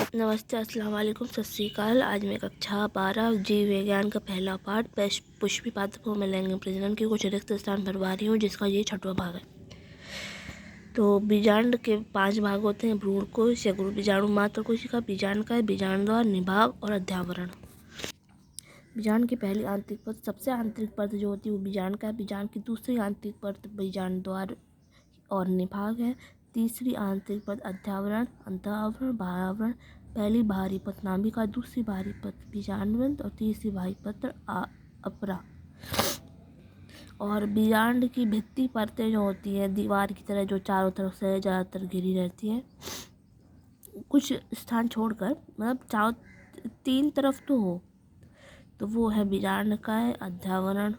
नमस्ते, अस्सलाम वालेकुम, सत श्री अकाल। आज मैं कक्षा 12 जीव विज्ञान का पहला पाठ पुष्पी पादपों में लैंगिक प्रजनन के कुछ रिक्त स्थान भरवा रही हूँ, जिसका ये 6वां भाग है। तो बीजांड के 5 भाग होते हैं: भ्रूणकोश या गुरु बीजाणु मात्र कोशिका, बीजांडकाय, बीजांडद्वार, निभाग और अध्यावरण। बीजांड की पहली आंतरिक परत, सबसे आंतरिक परत जो होती है वो बीजांडकाय, बीजांड की दूसरी आंतरिक परत बीजांडद्वार और निभाग है। तीसरी आंतरिक परत अध्यावरण, अंतःआवरण, बाह्यावरण। पहली बाहरी परत नाभिका, दूसरी बाहरी परत बीजांडवंत और तीसरी बाहरी परत अपरा। और बीजांड की भित्ति परतें जो होती हैं दीवार की तरह, जो चारों तरफ से ज़्यादातर घिरी रहती हैं, कुछ स्थान छोड़कर, मतलब चारों 3 तरफ तो हो, तो वो है बीजांडकाय, अध्यावरण,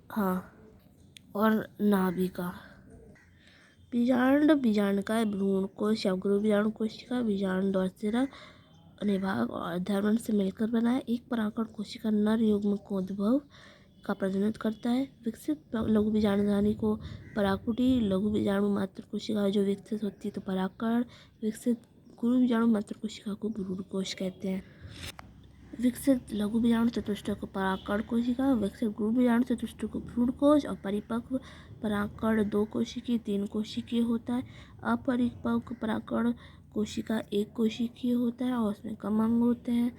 हाँ, और नाभिका। बीजांड, बीजांडकाय, भ्रूणकोश या गुरु बीजाणु कोशिका, बीजांडद्वार सिरा, निभाग और अध्यावरण से मिलकर बना है। एक परागकण कोशिका नर युग्मकोद्भव का प्रजनन करता है। विकसित लघु बीजाणुधानी को परागकुटी, लघु बीजाणु मात्र कोशिका जो विकसित होती है तो परागकण, विकसित गुरु बीजाणु मात्र कोशिका को भ्रूणकोश कहते हैं। विकसित लघु बीजाणु चतुष्टय को परागकण कोशिका, विकसित गुरु बीजाणु चतुष्टय को भ्रूणकोश और परिपक्व परागकण 2 कोशिकीय 3 कोशिकीय होता है। अपरिपक्व परागकण कोशिका 1 कोशिकीय होता है और उसमें कम अंग होते हैं।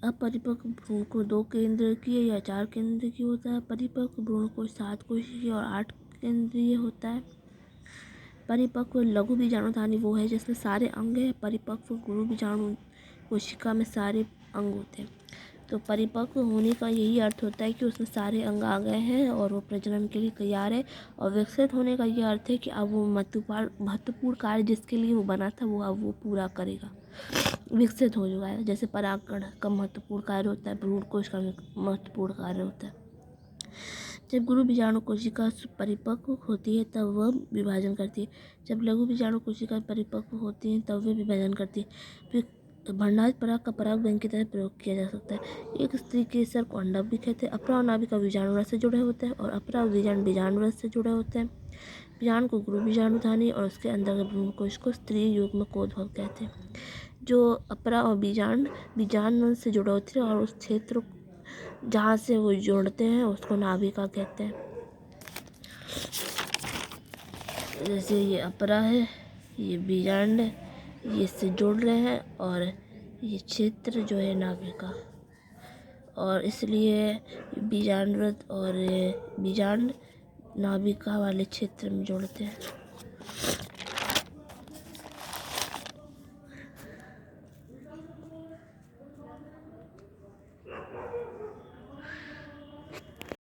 अपरिपक्व भ्रूणकोश 2 केंद्रकीय या 4 केंद्रकीय होता है। परिपक्व भ्रूणकोश 7 कोशिकीय और 8 केंद्रीय होता है। परिपक्व लघु बीजाणुधानी वो है जिसमें सारे अंग हैं। परिपक्व गुरु बीजाणु कोशिका में सारे अंग होते हैं। तो परिपक्व होने का यही अर्थ होता है कि उसमें सारे अंग आ गए हैं और वो प्रजनन के लिए तैयार है। और विकसित होने का ये अर्थ है कि अब वो महत्वपूर्ण कार्य जिसके लिए वो बना था वो अब वो पूरा करेगा, विकसित हो चुका है। जैसे परागकण का महत्वपूर्ण कार्य होता है, भ्रूणकोश का महत्वपूर्ण कार्य होता है। जब गुरु बीजाणु कोशिका परिपक्व होती है तब वह विभाजन करती है। जब लघु बीजाणु कोशिका परिपक्व होती है तब वे विभाजन करती है। फिर भंडारित पराग का पराग बैंक की तरह प्रयोग किया जा सकता है। एक स्त्री के सर को अंडक भी कहते हैं। अपरा और नाभिका बीजाणु रस से जुड़े होते हैं और अपरा और बीजाणु बीजाणु रस से जुड़े होते हैं। बीजाणु को गुरु बीजाणुधानी और उसके अंदर के भ्रूणकोश को स्त्री युग्मकोद्भव कहते हैं। जो अपरा और बीजाणु से जुड़े होते हैं और उस क्षेत्र जहाँ से वो जोड़ते हैं उसको नाभिका कहते हैं। जैसे ये अपरा है, ये बीजांड, ये इससे जोड़ रहे हैं और ये क्षेत्र जो है नाभिका, और इसलिए बीजांडव्रत और बीजांड नाभिका वाले क्षेत्र में जोड़ते हैं।